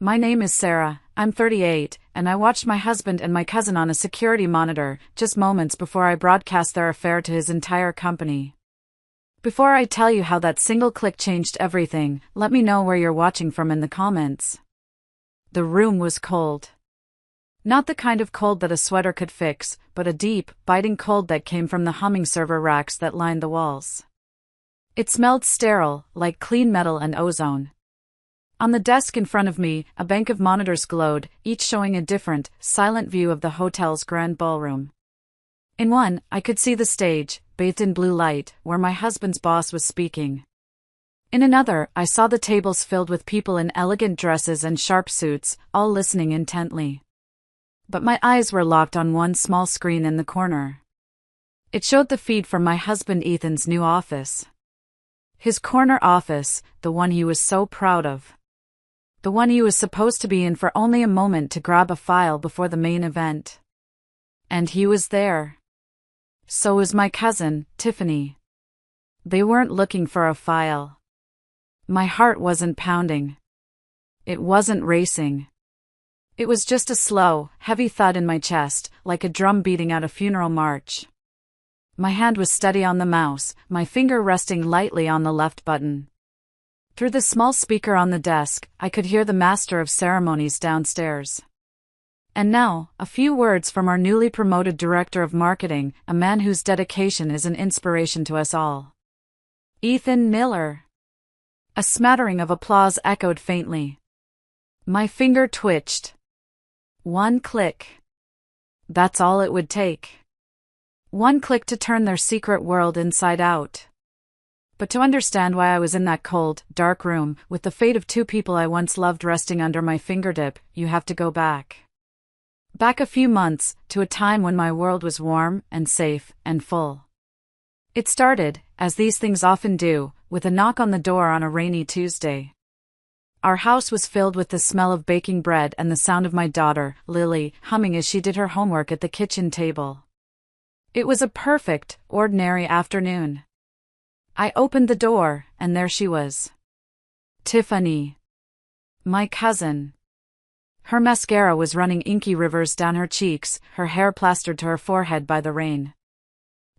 My name is Sarah, I'm 38, and I watched my husband and my cousin on a security monitor just moments before I broadcast their affair to his entire company. Before I tell you how that single click changed everything, let me know where you're watching from in the comments. The room was cold. Not the kind of cold that a sweater could fix, but a deep, biting cold that came from the humming server racks that lined the walls. It smelled sterile, like clean metal and ozone. On the desk in front of me, a bank of monitors glowed, each showing a different, silent view of the hotel's grand ballroom. In one, I could see the stage, bathed in blue light, where my husband's boss was speaking. In another, I saw the tables filled with people in elegant dresses and sharp suits, all listening intently. But my eyes were locked on one small screen in the corner. It showed the feed from my husband Ethan's new office. His corner office, the one he was so proud of. The one he was supposed to be in for only a moment to grab a file before the main event. And he was there. So was my cousin, Tiffany. They weren't looking for a file. My heart wasn't pounding. It wasn't racing. It was just a slow, heavy thud in my chest, like a drum beating out a funeral march. My hand was steady on the mouse, my finger resting lightly on the left button. Through the small speaker on the desk, I could hear the master of ceremonies downstairs. And now, a few words from our newly promoted director of marketing, a man whose dedication is an inspiration to us all. Ethan Miller. A smattering of applause echoed faintly. My finger twitched. One click. That's all it would take. One click to turn their secret world inside out. But to understand why I was in that cold, dark room, with the fate of two people I once loved resting under my fingertip, you have to go back. Back a few months, to a time when my world was warm, and safe, and full. It started, as these things often do, with a knock on the door on a rainy Tuesday. Our house was filled with the smell of baking bread and the sound of my daughter, Lily, humming as she did her homework at the kitchen table. It was a perfect, ordinary afternoon. I opened the door, and there she was. Tiffany. My cousin. Her mascara was running inky rivers down her cheeks, her hair plastered to her forehead by the rain.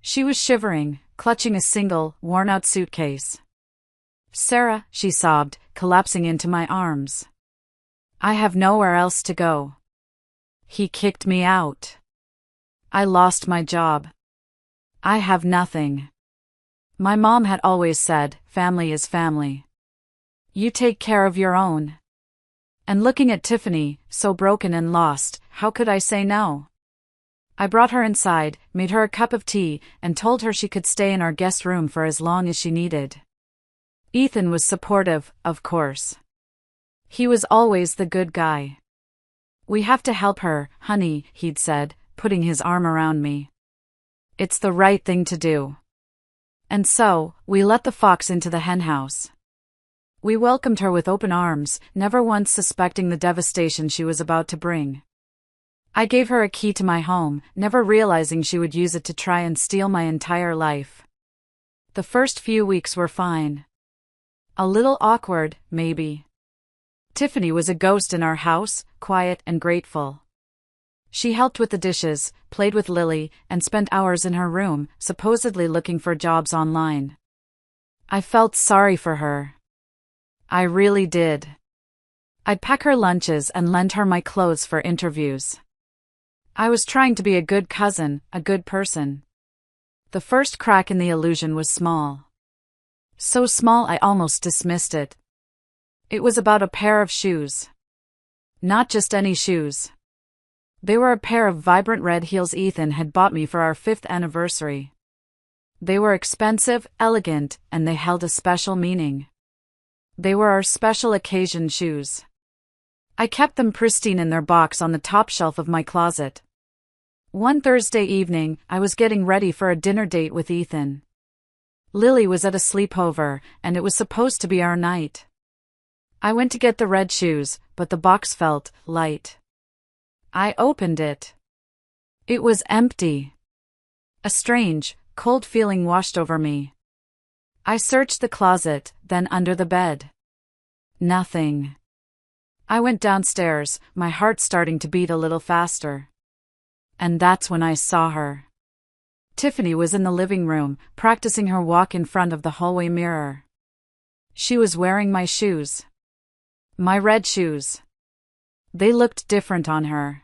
She was shivering, clutching a single, worn-out suitcase. Sarah, she sobbed, collapsing into my arms. I have nowhere else to go. He kicked me out. I lost my job. I have nothing. My mom had always said, family is family. You take care of your own. And looking at Tiffany, so broken and lost, how could I say no? I brought her inside, made her a cup of tea, and told her she could stay in our guest room for as long as she needed. Ethan was supportive, of course. He was always the good guy. We have to help her, honey, he'd said, putting his arm around me. It's the right thing to do. And so, we let the fox into the henhouse. We welcomed her with open arms, never once suspecting the devastation she was about to bring. I gave her a key to my home, never realizing she would use it to try and steal my entire life. The first few weeks were fine. A little awkward, maybe. Tiffany was a ghost in our house, quiet and grateful. She helped with the dishes, played with Lily, and spent hours in her room, supposedly looking for jobs online. I felt sorry for her. I really did. I'd pack her lunches and lend her my clothes for interviews. I was trying to be a good cousin, a good person. The first crack in the illusion was small. So small I almost dismissed it. It was about a pair of shoes. Not just any shoes. They were a pair of vibrant red heels Ethan had bought me for our 5th anniversary. They were expensive, elegant, and they held a special meaning. They were our special occasion shoes. I kept them pristine in their box on the top shelf of my closet. One Thursday evening, I was getting ready for a dinner date with Ethan. Lily was at a sleepover, and it was supposed to be our night. I went to get the red shoes, but the box felt light. I opened it. It was empty. A strange, cold feeling washed over me. I searched the closet, then under the bed. Nothing. I went downstairs, my heart starting to beat a little faster. And that's when I saw her. Tiffany was in the living room, practicing her walk in front of the hallway mirror. She was wearing my shoes. My red shoes. They looked different on her.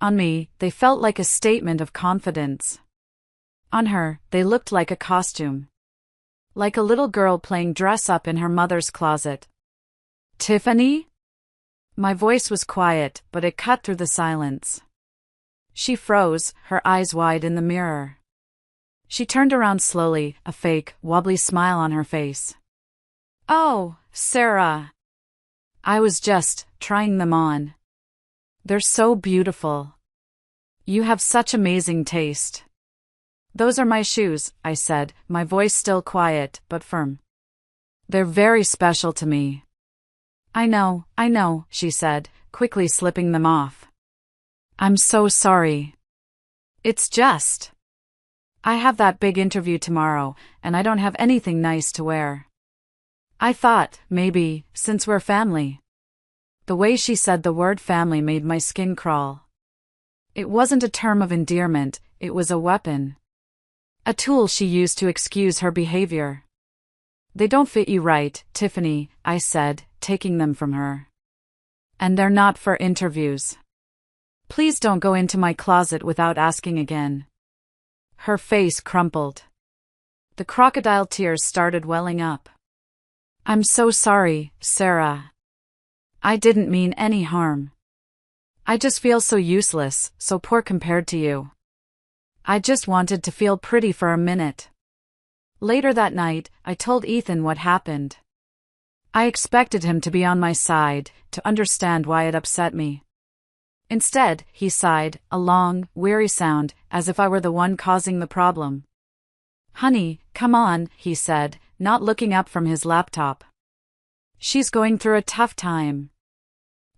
On me, they felt like a statement of confidence. On her, they looked like a costume. Like a little girl playing dress-up in her mother's closet. "Tiffany?" My voice was quiet, but it cut through the silence. She froze, her eyes wide in the mirror. She turned around slowly, a fake, wobbly smile on her face. "Oh, Sarah. I was just trying them on. They're so beautiful. You have such amazing taste." "Those are my shoes," I said, my voice still quiet, but firm. "They're very special to me." I know, she said, quickly slipping them off. "I'm so sorry. It's just, I have that big interview tomorrow, and I don't have anything nice to wear. I thought, maybe, since we're family." The way she said the word family made my skin crawl. It wasn't a term of endearment, it was a weapon. A tool she used to excuse her behavior. "They don't fit you right, Tiffany," I said, taking them from her. "And they're not for interviews. Please don't go into my closet without asking again." Her face crumpled. The crocodile tears started welling up. "I'm so sorry, Sarah. I didn't mean any harm. I just feel so useless, so poor compared to you. I just wanted to feel pretty for a minute." Later that night, I told Ethan what happened. I expected him to be on my side, to understand why it upset me. Instead, he sighed, a long, weary sound, as if I were the one causing the problem. "Honey, come on," he said, not looking up from his laptop. "She's going through a tough time.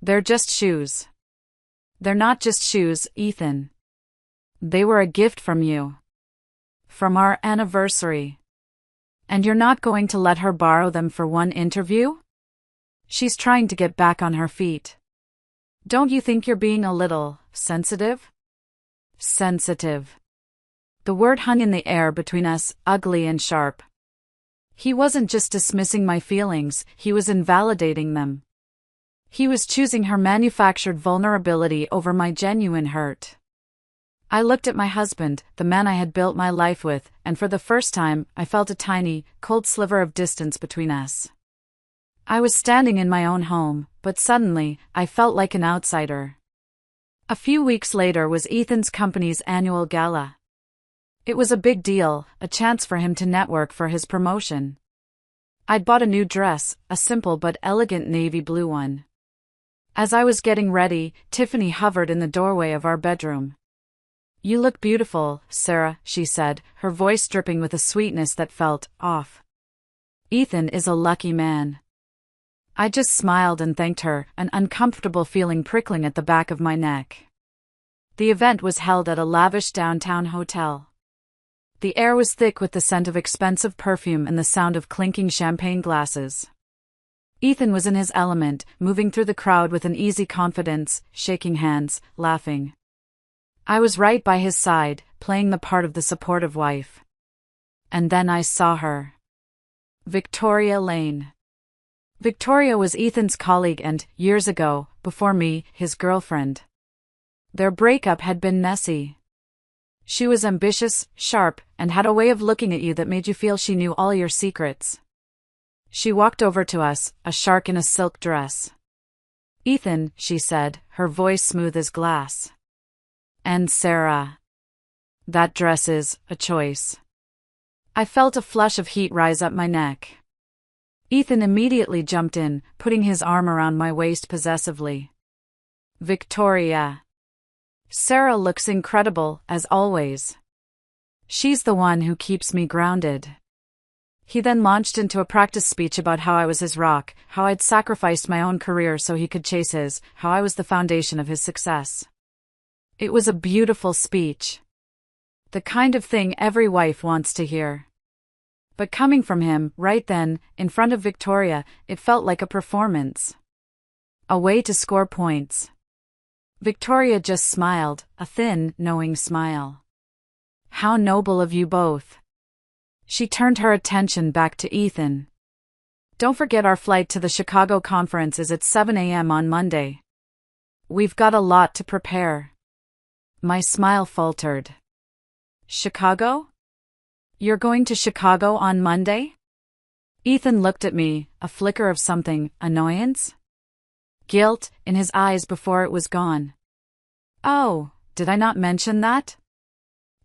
They're just shoes." "They're not just shoes, Ethan. They were a gift from you. From our anniversary. And you're not going to let her borrow them for one interview?" She's trying to get back on her feet. "Don't you think you're being a little sensitive?" Sensitive. The word hung in the air between us, ugly and sharp. He wasn't just dismissing my feelings, he was invalidating them. He was choosing her manufactured vulnerability over my genuine hurt. I looked at my husband, the man I had built my life with, and for the first time, I felt a tiny, cold sliver of distance between us. I was standing in my own home, but suddenly, I felt like an outsider. A few weeks later was Ethan's company's annual gala. It was a big deal, a chance for him to network for his promotion. I'd bought a new dress, a simple but elegant navy blue one. As I was getting ready, Tiffany hovered in the doorway of our bedroom. "You look beautiful, Sarah," she said, her voice dripping with a sweetness that felt off. "Ethan is a lucky man." I just smiled and thanked her, an uncomfortable feeling prickling at the back of my neck. The event was held at a lavish downtown hotel. The air was thick with the scent of expensive perfume and the sound of clinking champagne glasses. Ethan was in his element, moving through the crowd with an easy confidence, shaking hands, laughing. I was right by his side, playing the part of the supportive wife. And then I saw her. Victoria Lane. Victoria was Ethan's colleague and, years ago, before me, his girlfriend. Their breakup had been messy. She was ambitious, sharp, and had a way of looking at you that made you feel she knew all your secrets. She walked over to us, a shark in a silk dress. "Ethan," she said, her voice smooth as glass. "And Sarah. That dress is a choice." I felt a flush of heat rise up my neck. Ethan immediately jumped in, putting his arm around my waist possessively. "Victoria. Sarah looks incredible, as always. She's the one who keeps me grounded." He then launched into a practice speech about how I was his rock, how I'd sacrificed my own career so he could chase his, how I was the foundation of his success. It was a beautiful speech. The kind of thing every wife wants to hear. But coming from him, right then, in front of Victoria, it felt like a performance. A way to score points. Victoria just smiled, a thin, knowing smile. How noble of you both. She turned her attention back to Ethan. Don't forget our flight to the Chicago conference is at 7 a.m. on Monday. We've got a lot to prepare. My smile faltered. Chicago? You're going to Chicago on Monday? Ethan looked at me, a flicker of something, annoyance? Guilt, in his eyes before it was gone. Oh, did I not mention that?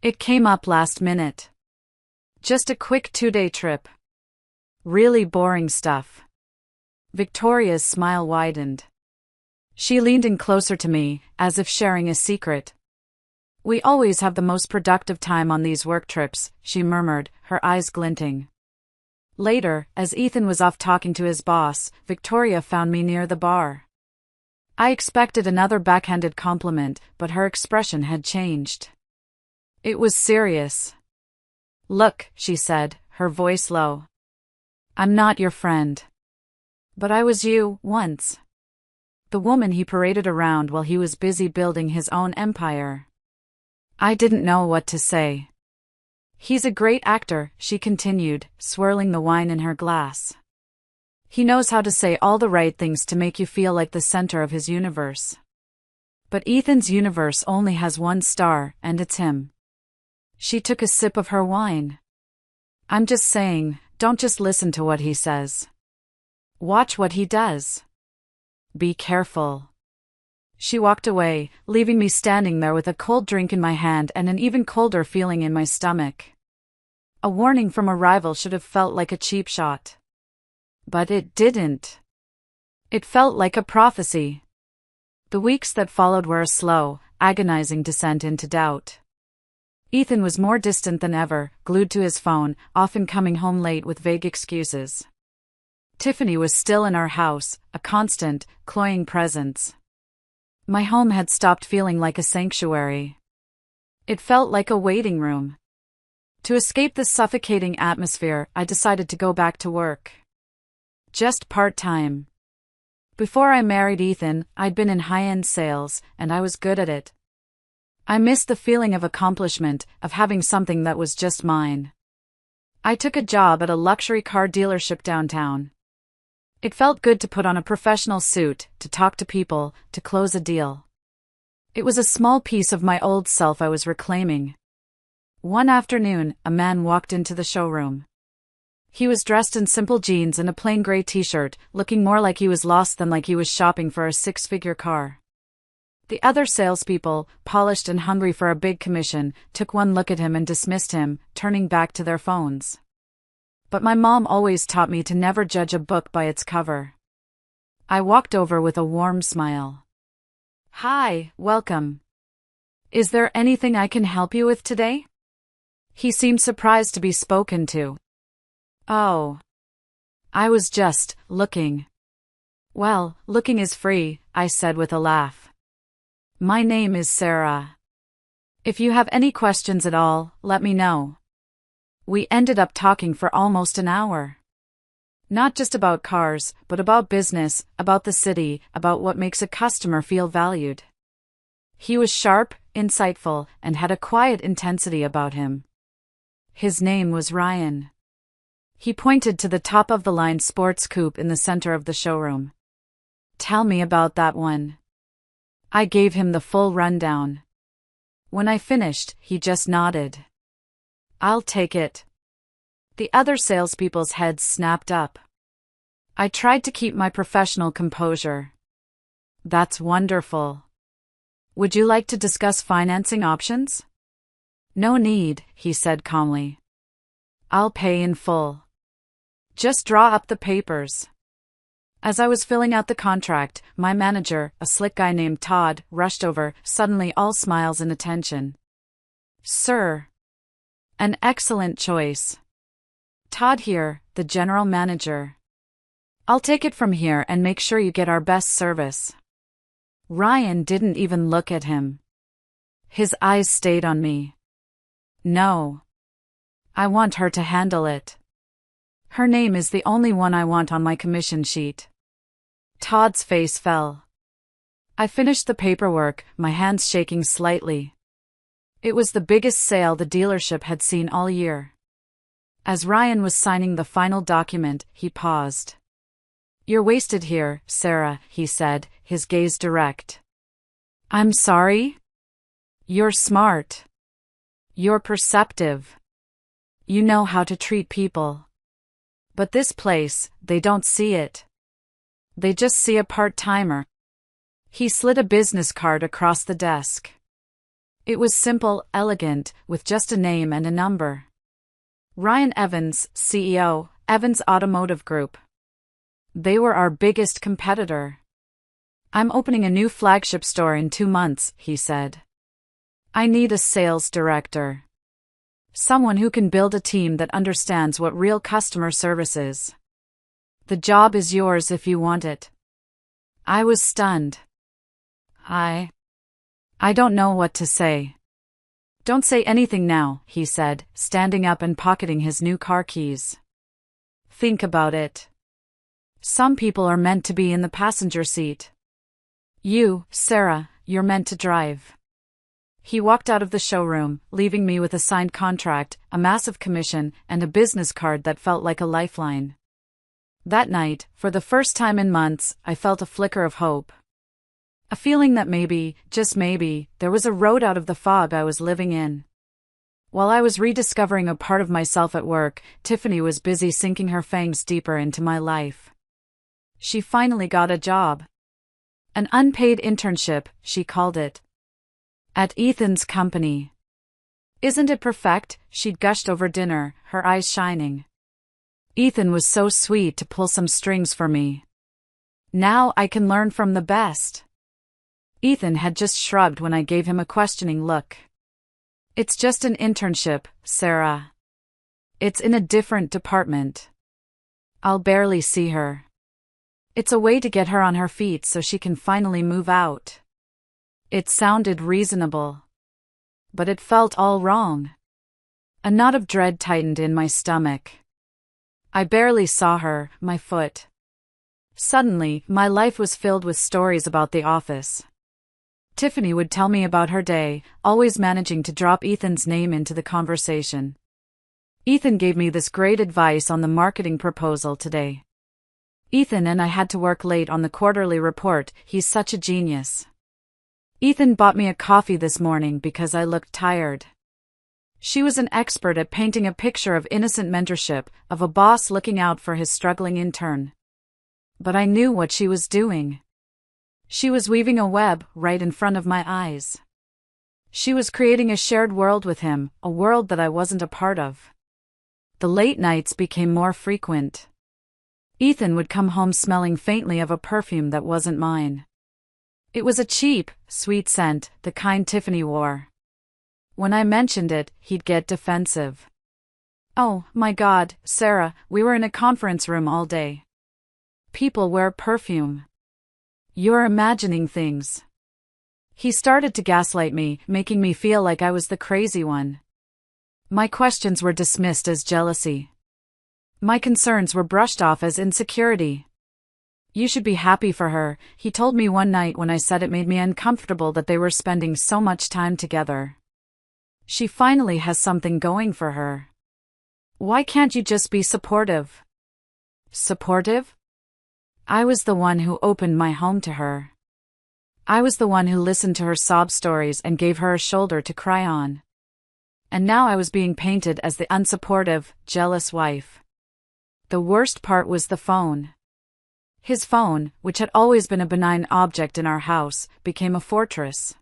It came up last minute. Just a quick 2-day trip. Really boring stuff. Victoria's smile widened. She leaned in closer to me, as if sharing a secret. We always have the most productive time on these work trips, she murmured, her eyes glinting. Later, as Ethan was off talking to his boss, Victoria found me near the bar. I expected another backhanded compliment, but her expression had changed. It was serious. Look, she said, her voice low. I'm not your friend. But I was you, once. The woman he paraded around while he was busy building his own empire. I didn't know what to say. He's a great actor, she continued, swirling the wine in her glass. He knows how to say all the right things to make you feel like the center of his universe. But Ethan's universe only has one star, and it's him. She took a sip of her wine. I'm just saying, don't just listen to what he says. Watch what he does. Be careful. She walked away, leaving me standing there with a cold drink in my hand and an even colder feeling in my stomach. A warning from a rival should have felt like a cheap shot. But it didn't. It felt like a prophecy. The weeks that followed were a slow, agonizing descent into doubt. Ethan was more distant than ever, glued to his phone, often coming home late with vague excuses. Tiffany was still in our house, a constant, cloying presence. My home had stopped feeling like a sanctuary. It felt like a waiting room. To escape the suffocating atmosphere, I decided to go back to work. Just part-time. Before I married Ethan, I'd been in high-end sales, and I was good at it. I missed the feeling of accomplishment, of having something that was just mine. I took a job at a luxury car dealership downtown. It felt good to put on a professional suit, to talk to people, to close a deal. It was a small piece of my old self I was reclaiming. One afternoon, a man walked into the showroom. He was dressed in simple jeans and a plain gray t-shirt, looking more like he was lost than like he was shopping for a 6-figure car. The other salespeople, polished and hungry for a big commission, took one look at him and dismissed him, turning back to their phones. But my mom always taught me to never judge a book by its cover. I walked over with a warm smile. Hi, welcome. Is there anything I can help you with today? He seemed surprised to be spoken to. Oh. I was just looking. Well, looking is free, I said with a laugh. My name is Sarah. If you have any questions at all, let me know. We ended up talking for almost an hour. Not just about cars, but about business, about the city, about what makes a customer feel valued. He was sharp, insightful, and had a quiet intensity about him. His name was Ryan. He pointed to the top-of-the-line sports coupe in the center of the showroom. Tell me about that one. I gave him the full rundown. When I finished, he just nodded. I'll take it. The other salespeople's heads snapped up. I tried to keep my professional composure. That's wonderful. Would you like to discuss financing options? No need, he said calmly. I'll pay in full. Just draw up the papers. As I was filling out the contract, my manager, a slick guy named Todd, rushed over, suddenly all smiles and attention. Sir. An excellent choice. Todd here, the general manager. I'll take it from here and make sure you get our best service. Ryan didn't even look at him. His eyes stayed on me. No. I want her to handle it. Her name is the only one I want on my commission sheet. Todd's face fell. I finished the paperwork, my hands shaking slightly. It was the biggest sale the dealership had seen all year. As Ryan was signing the final document, he paused. "You're wasted here, Sarah," he said, his gaze direct. "I'm sorry?" "You're smart. You're perceptive. You know how to treat people. But this place, they don't see it. They just see a part-timer." He slid a business card across the desk. It was simple, elegant, with just a name and a number. Ryan Evans, CEO, Evans Automotive Group. They were our biggest competitor. "I'm opening a new flagship store in 2 months," he said. "I need a sales director. Someone who can build a team that understands what real customer service is. The job is yours if you want it." I was stunned. I don't know what to say." "Don't say anything now," he said, standing up and pocketing his new car keys. "Think about it. Some people are meant to be in the passenger seat. You, Sarah, you're meant to drive." He walked out of the showroom, leaving me with a signed contract, a massive commission, and a business card that felt like a lifeline. That night, for the first time in months, I felt a flicker of hope. A feeling that maybe, just maybe, there was a road out of the fog I was living in. While I was rediscovering a part of myself at work, Tiffany was busy sinking her fangs deeper into my life. She finally got a job. An unpaid internship, she called it. At Ethan's company. "Isn't it perfect?" she'd gushed over dinner, her eyes shining. "Ethan was so sweet to pull some strings for me. Now I can learn from the best." Ethan had just shrugged when I gave him a questioning look. "It's just an internship, Sarah. It's in a different department. I'll barely see her. It's a way to get her on her feet so she can finally move out." It sounded reasonable. But it felt all wrong. A knot of dread tightened in my stomach. I barely saw her, my foot. Suddenly, my life was filled with stories about the office. Tiffany would tell me about her day, always managing to drop Ethan's name into the conversation. "Ethan gave me this great advice on the marketing proposal today. Ethan and I had to work late on the quarterly report, he's such a genius. Ethan bought me a coffee this morning because I looked tired." She was an expert at painting a picture of innocent mentorship, of a boss looking out for his struggling intern. But I knew what she was doing. She was weaving a web right in front of my eyes. She was creating a shared world with him, a world that I wasn't a part of. The late nights became more frequent. Ethan would come home smelling faintly of a perfume that wasn't mine. It was a cheap, sweet scent, the kind Tiffany wore. When I mentioned it, he'd get defensive. "Oh, my God, Sarah, we were in a conference room all day. People wear perfume. You're imagining things." He started to gaslight me, making me feel like I was the crazy one. My questions were dismissed as jealousy. My concerns were brushed off as insecurity. "You should be happy for her," he told me one night when I said it made me uncomfortable that they were spending so much time together. "She finally has something going for her. Why can't you just be supportive?" Supportive? I was the one who opened my home to her. I was the one who listened to her sob stories and gave her a shoulder to cry on. And now I was being painted as the unsupportive, jealous wife. The worst part was the phone. His phone, which had always been a benign object in our house, became a fortress.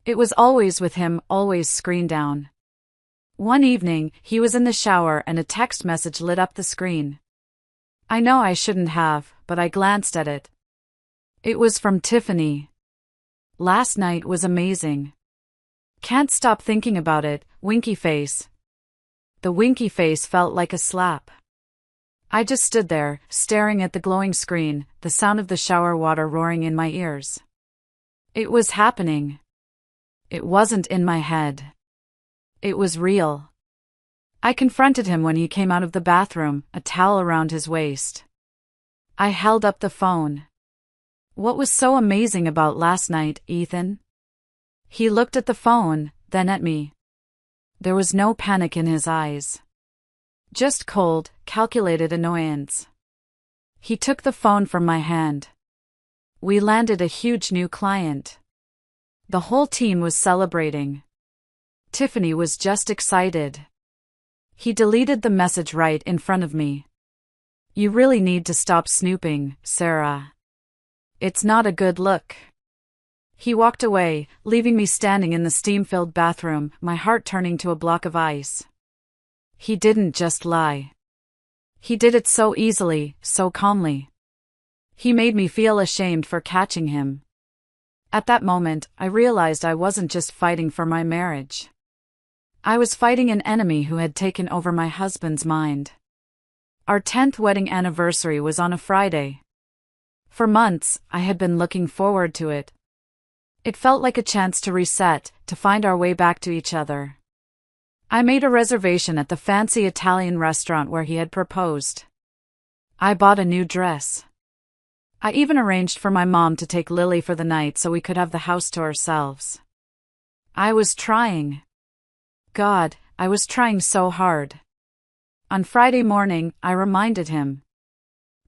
It was always with him, always screen down. One evening, he was in the shower and a text message lit up the screen. I know I shouldn't have, but I glanced at it. It was from Tiffany. "Last night was amazing. Can't stop thinking about it, winky face." The winky face felt like a slap. I just stood there, staring at the glowing screen, the sound of the shower water roaring in my ears. It was happening. It wasn't in my head. It was real. I confronted him when he came out of the bathroom, a towel around his waist. I held up the phone. What was so amazing about last night, Ethan? He looked at the phone, then at me. There was no panic in his eyes. Just cold, calculated annoyance. He took the phone from my hand. We landed a huge new client. The whole team was celebrating. Tiffany was just excited. He deleted the message right in front of me. You really need to stop snooping, Sarah. It's not a good look. He walked away, leaving me standing in the steam-filled bathroom, my heart turning to a block of ice. He didn't just lie. He did it so easily, so calmly. He made me feel ashamed for catching him. At that moment, I realized I wasn't just fighting for my marriage. I was fighting an enemy who had taken over my husband's mind. Our 10th wedding anniversary was on a Friday. For months, I had been looking forward to it. It felt like a chance to reset, to find our way back to each other. I made a reservation at the fancy Italian restaurant where he had proposed. I bought a new dress. I even arranged for my mom to take Lily for the night so we could have the house to ourselves. I was trying. God, I was trying so hard. On Friday morning, I reminded him.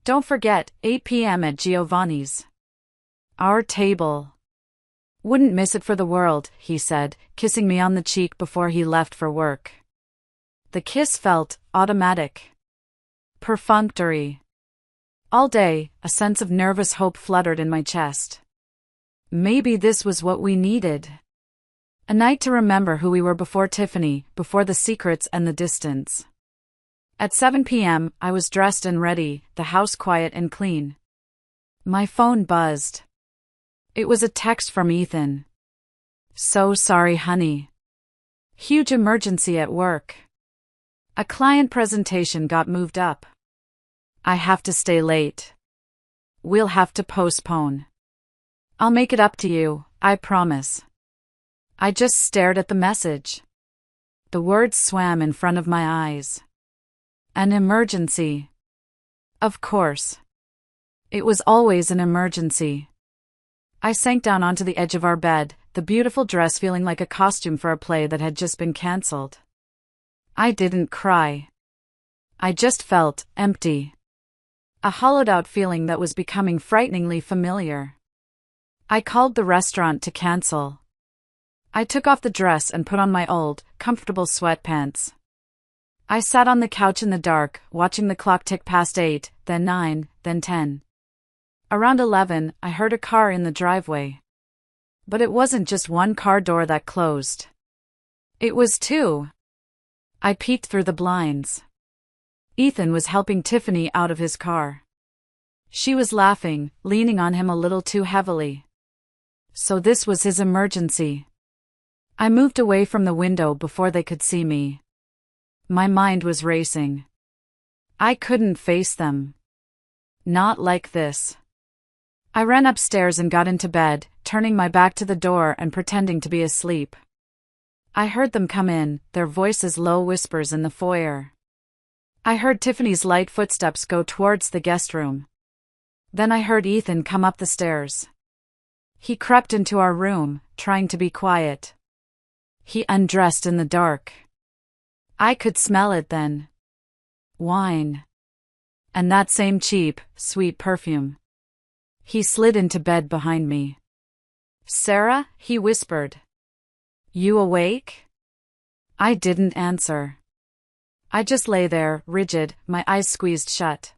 Don't forget, 8 p.m. at Giovanni's. Our table. Wouldn't miss it for the world, he said, kissing me on the cheek before he left for work. The kiss felt automatic. Perfunctory. All day, a sense of nervous hope fluttered in my chest. Maybe this was what we needed. A night to remember who we were before Tiffany, before the secrets and the distance. At 7 p.m., I was dressed and ready, the house quiet and clean. My phone buzzed. It was a text from Ethan. So sorry, honey. Huge emergency at work. A client presentation got moved up. I have to stay late. We'll have to postpone. I'll make it up to you, I promise. I just stared at the message. The words swam in front of my eyes. An emergency. Of course. It was always an emergency. I sank down onto the edge of our bed, the beautiful dress feeling like a costume for a play that had just been cancelled. I didn't cry. I just felt empty. A hollowed-out feeling that was becoming frighteningly familiar. I called the restaurant to cancel. I took off the dress and put on my old, comfortable sweatpants. I sat on the couch in the dark, watching the clock tick past 8, then 9, then 10. Around 11, I heard a car in the driveway. But it wasn't just one car door that closed. It was two. I peeked through the blinds. Ethan was helping Tiffany out of his car. She was laughing, leaning on him a little too heavily. So this was his emergency. I moved away from the window before they could see me. My mind was racing. I couldn't face them. Not like this. I ran upstairs and got into bed, turning my back to the door and pretending to be asleep. I heard them come in, their voices low whispers in the foyer. I heard Tiffany's light footsteps go towards the guest room. Then I heard Ethan come up the stairs. He crept into our room, trying to be quiet. He undressed in the dark. I could smell it then. Wine. And that same cheap, sweet perfume. He slid into bed behind me. Sarah, he whispered. You awake? I didn't answer. I just lay there, rigid, my eyes squeezed shut.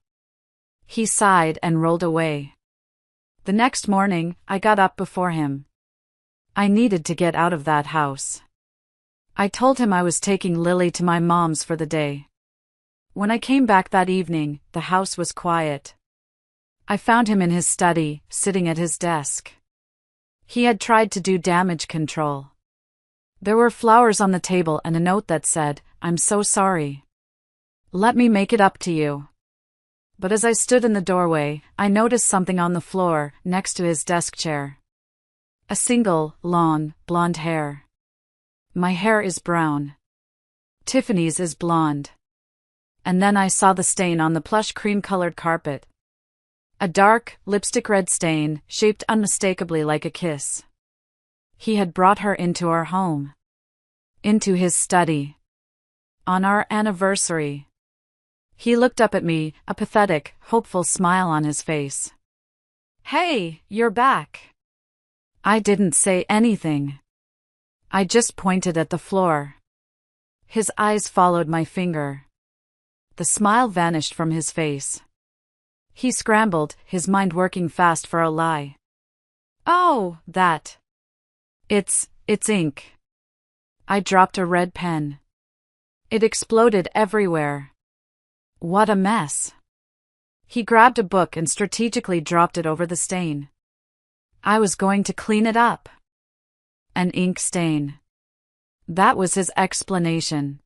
He sighed and rolled away. The next morning, I got up before him. I needed to get out of that house. I told him I was taking Lily to my mom's for the day. When I came back that evening, the house was quiet. I found him in his study, sitting at his desk. He had tried to do damage control. There were flowers on the table and a note that said, I'm so sorry. Let me make it up to you. But as I stood in the doorway, I noticed something on the floor, next to his desk chair. A single, long, blonde hair. My hair is brown. Tiffany's is blonde. And then I saw the stain on the plush cream-colored carpet. A dark, lipstick-red stain, shaped unmistakably like a kiss. He had brought her into our home. Into his study. On our anniversary. He looked up at me, a pathetic, hopeful smile on his face. "Hey, you're back." I didn't say anything. I just pointed at the floor. His eyes followed my finger. The smile vanished from his face. He scrambled, his mind working fast for a lie. "Oh, that. It's ink." I dropped a red pen. It exploded everywhere. What a mess. He grabbed a book and strategically dropped it over the stain. I was going to clean it up. An ink stain. That was his explanation.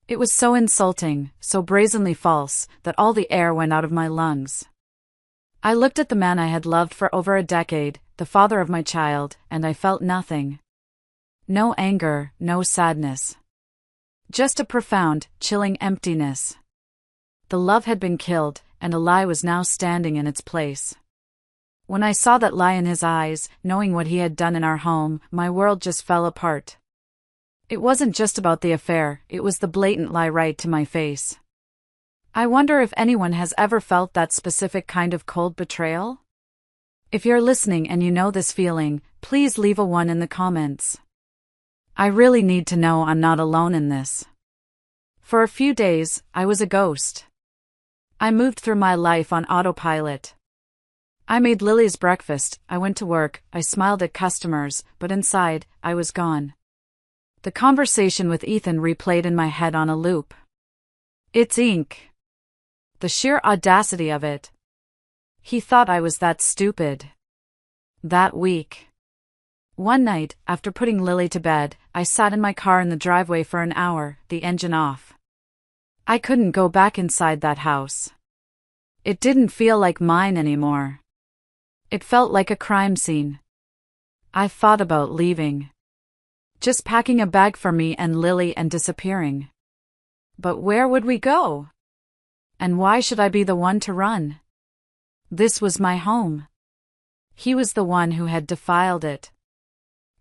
It was so insulting, so brazenly false, that all the air went out of my lungs. I looked at the man I had loved for over a decade, the father of my child, and I felt nothing. No anger, no sadness. Just a profound, chilling emptiness. The love had been killed, and a lie was now standing in its place. When I saw that lie in his eyes, knowing what he had done in our home, my world just fell apart. It wasn't just about the affair, it was the blatant lie right to my face. I wonder if anyone has ever felt that specific kind of cold betrayal? If you're listening and you know this feeling, please leave a 1 in the comments. I really need to know I'm not alone in this. For a few days, I was a ghost. I moved through my life on autopilot. I made Lily's breakfast, I went to work, I smiled at customers, but inside, I was gone. The conversation with Ethan replayed in my head on a loop. It's ink. The sheer audacity of it. He thought I was that stupid. That weak. One night, after putting Lily to bed, I sat in my car in the driveway for an hour, the engine off. I couldn't go back inside that house. It didn't feel like mine anymore. It felt like a crime scene. I thought about leaving. Just packing a bag for me and Lily and disappearing. But where would we go? And why should I be the one to run? This was my home. He was the one who had defiled it.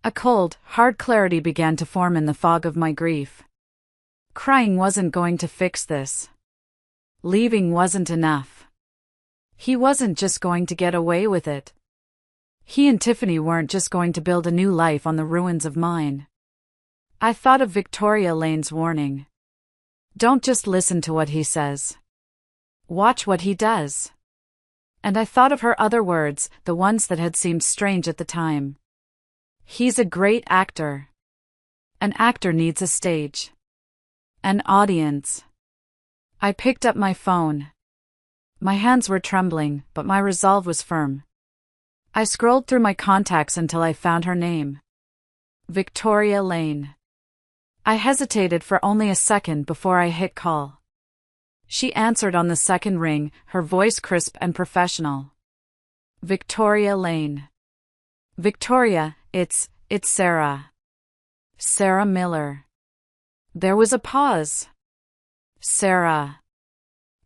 A cold, hard clarity began to form in the fog of my grief. Crying wasn't going to fix this. Leaving wasn't enough. He wasn't just going to get away with it. He and Tiffany weren't just going to build a new life on the ruins of mine. I thought of Victoria Lane's warning. Don't just listen to what he says. Watch what he does. And I thought of her other words, the ones that had seemed strange at the time. He's a great actor. An actor needs a stage. An audience. I picked up my phone. My hands were trembling, but my resolve was firm. I scrolled through my contacts until I found her name. Victoria Lane. I hesitated for only a second before I hit call. She answered on the second ring, her voice crisp and professional. Victoria Lane. Victoria, it's Sarah. Sarah Miller. There was a pause. Sarah.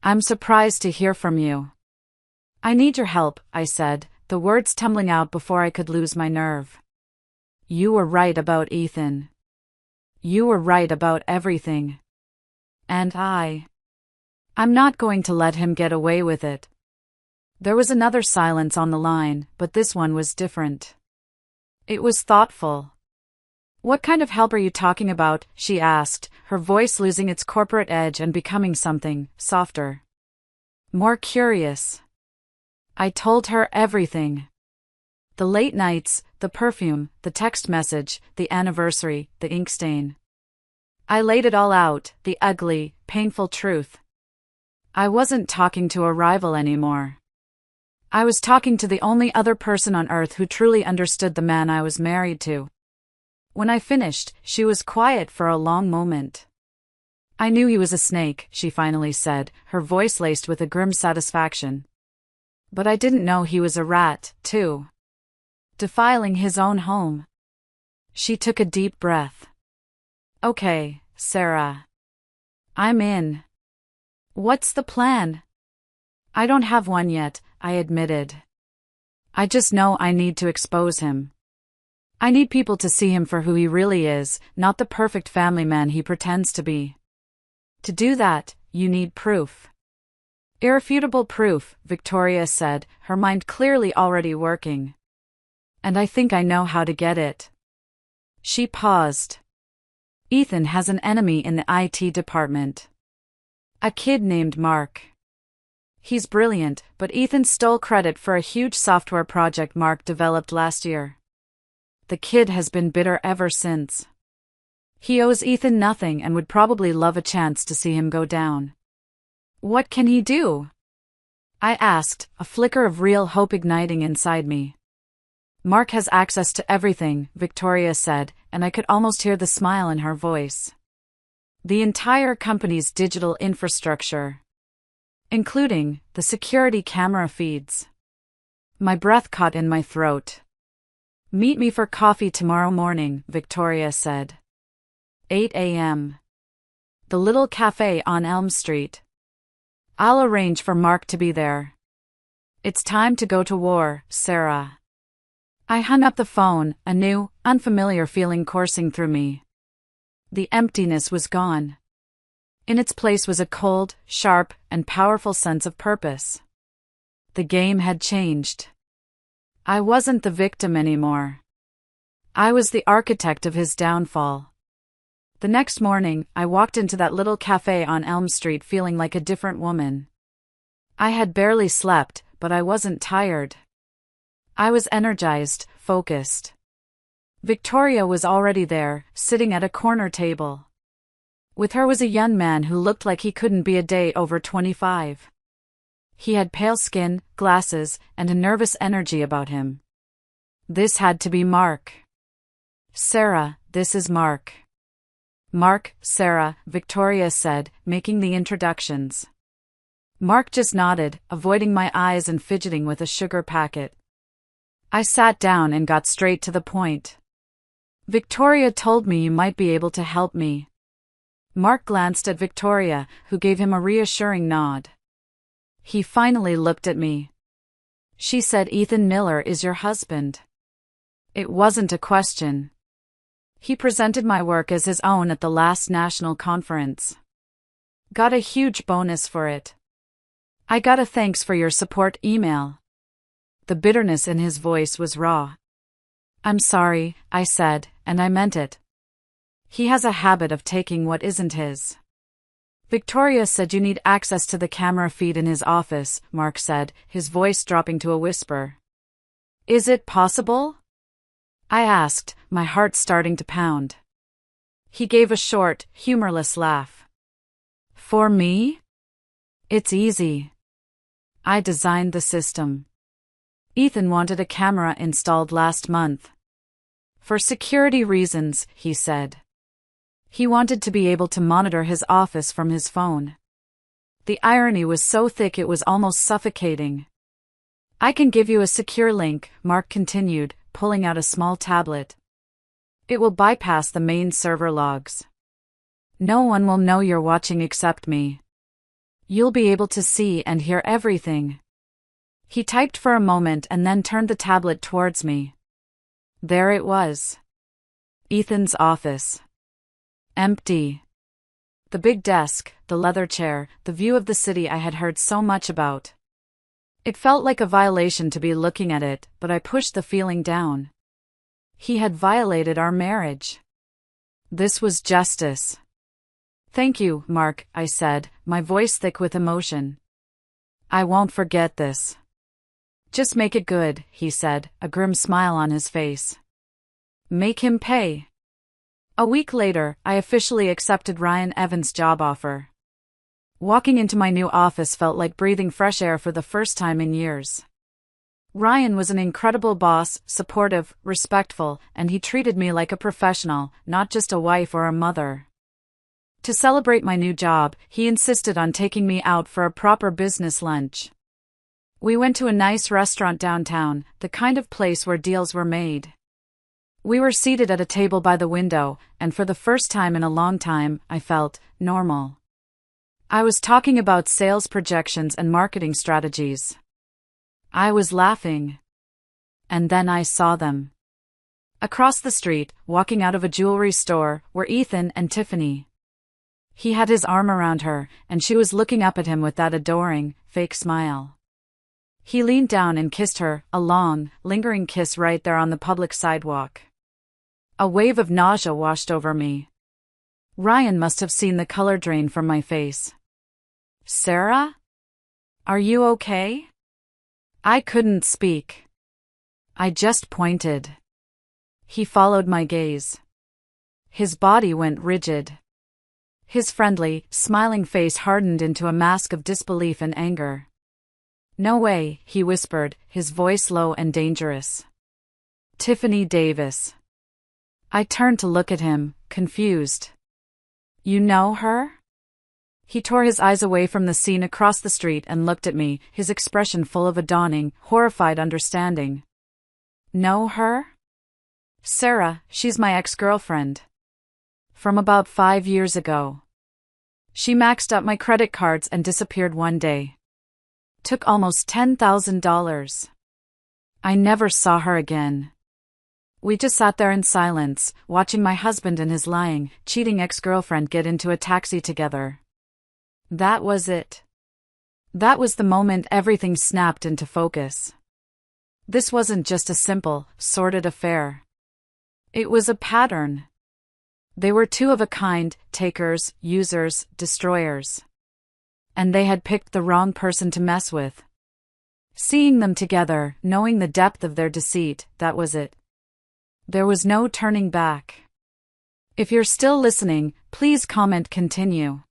I'm surprised to hear from you. I need your help, I said, the words tumbling out before I could lose my nerve. You were right about Ethan. You were right about everything. And I'm not going to let him get away with it. There was another silence on the line, but this one was different. It was thoughtful. What kind of help are you talking about? She asked, her voice losing its corporate edge and becoming something softer. More curious. I told her everything. The late nights, the perfume, the text message, the anniversary, the ink stain. I laid it all out, the ugly, painful truth. I wasn't talking to a rival anymore. I was talking to the only other person on earth who truly understood the man I was married to. When I finished, she was quiet for a long moment. I knew he was a snake, she finally said, her voice laced with a grim satisfaction. But I didn't know he was a rat, too. Defiling his own home. She took a deep breath. Okay, Sarah. I'm in. What's the plan? I don't have one yet, I admitted. I just know I need to expose him. I need people to see him for who he really is, not the perfect family man he pretends to be. To do that, you need proof. Irrefutable proof, Victoria said, her mind clearly already working. And I think I know how to get it. She paused. Ethan has an enemy in the IT department. A kid named Mark. He's brilliant, but Ethan stole credit for a huge software project Mark developed last year. The kid has been bitter ever since. He owes Ethan nothing and would probably love a chance to see him go down. What can he do? I asked, a flicker of real hope igniting inside me. Mark has access to everything, Victoria said, and I could almost hear the smile in her voice. The entire company's digital infrastructure, including the security camera feeds. My breath caught in my throat. Meet me for coffee tomorrow morning, Victoria said. 8 a.m. The little cafe on Elm Street. I'll arrange for Mark to be there. It's time to go to war, Sarah. I hung up the phone, a new, unfamiliar feeling coursing through me. The emptiness was gone. In its place was a cold, sharp, and powerful sense of purpose. The game had changed. I wasn't the victim anymore. I was the architect of his downfall. The next morning, I walked into that little cafe on Elm Street feeling like a different woman. I had barely slept, but I wasn't tired. I was energized, focused. Victoria was already there, sitting at a corner table. With her was a young man who looked like he couldn't be a day over 25. He had pale skin, glasses, and a nervous energy about him. This had to be Mark. Sarah, this is Mark. Mark, Sarah, Victoria said, making the introductions. Mark just nodded, avoiding my eyes and fidgeting with a sugar packet. I sat down and got straight to the point. Victoria told me you might be able to help me. Mark glanced at Victoria, who gave him a reassuring nod. He finally looked at me. She said, Ethan Miller is your husband. It wasn't a question. He presented my work as his own at the last national conference. Got a huge bonus for it. I got a thanks for your support email. The bitterness in his voice was raw. I'm sorry, I said, and I meant it. He has a habit of taking what isn't his. Victoria said you need access to the camera feed in his office, Mark said, his voice dropping to a whisper. Is it possible? I asked, my heart starting to pound. He gave a short, humorless laugh. For me? It's easy. I designed the system. Ethan wanted a camera installed last month. For security reasons, he said. He wanted to be able to monitor his office from his phone. The irony was so thick it was almost suffocating. I can give you a secure link, Mark continued, pulling out a small tablet. It will bypass the main server logs. No one will know you're watching except me. You'll be able to see and hear everything. He typed for a moment and then turned the tablet towards me. There it was. Ethan's office. Empty. The big desk, the leather chair, the view of the city I had heard so much about. It felt like a violation to be looking at it, but I pushed the feeling down. He had violated our marriage. This was justice. Thank you, Mark, I said, my voice thick with emotion. I won't forget this. Just make it good, he said, a grim smile on his face. Make him pay. A week later, I officially accepted Ryan Evans' job offer. Walking into my new office felt like breathing fresh air for the first time in years. Ryan was an incredible boss, supportive, respectful, and he treated me like a professional, not just a wife or a mother. To celebrate my new job, he insisted on taking me out for a proper business lunch. We went to a nice restaurant downtown, the kind of place where deals were made. We were seated at a table by the window, and for the first time in a long time, I felt normal. I was talking about sales projections and marketing strategies. I was laughing. And then I saw them. Across the street, walking out of a jewelry store, were Ethan and Tiffany. He had his arm around her, and she was looking up at him with that adoring, fake smile. He leaned down and kissed her, a long, lingering kiss right there on the public sidewalk. A wave of nausea washed over me. Ryan must have seen the color drain from my face. "Sarah? Are you okay?" I couldn't speak. I just pointed. He followed my gaze. His body went rigid. His friendly, smiling face hardened into a mask of disbelief and anger. "No way," he whispered, his voice low and dangerous. "Tiffany Davis." I turned to look at him, confused. "You know her?" He tore his eyes away from the scene across the street and looked at me, his expression full of a dawning, horrified understanding. "Know her? Sarah, she's my ex-girlfriend. From about 5 years ago. She maxed up my credit cards and disappeared one day. Took almost $10,000. I never saw her again. We just sat there in silence, watching my husband and his lying, cheating ex-girlfriend get into a taxi together. That was it. That was the moment everything snapped into focus. This wasn't just a simple, sordid affair. It was a pattern. They were two of a kind, takers, users, destroyers. And they had picked the wrong person to mess with. Seeing them together, knowing the depth of their deceit, that was it. There was no turning back. If you're still listening, please comment continue.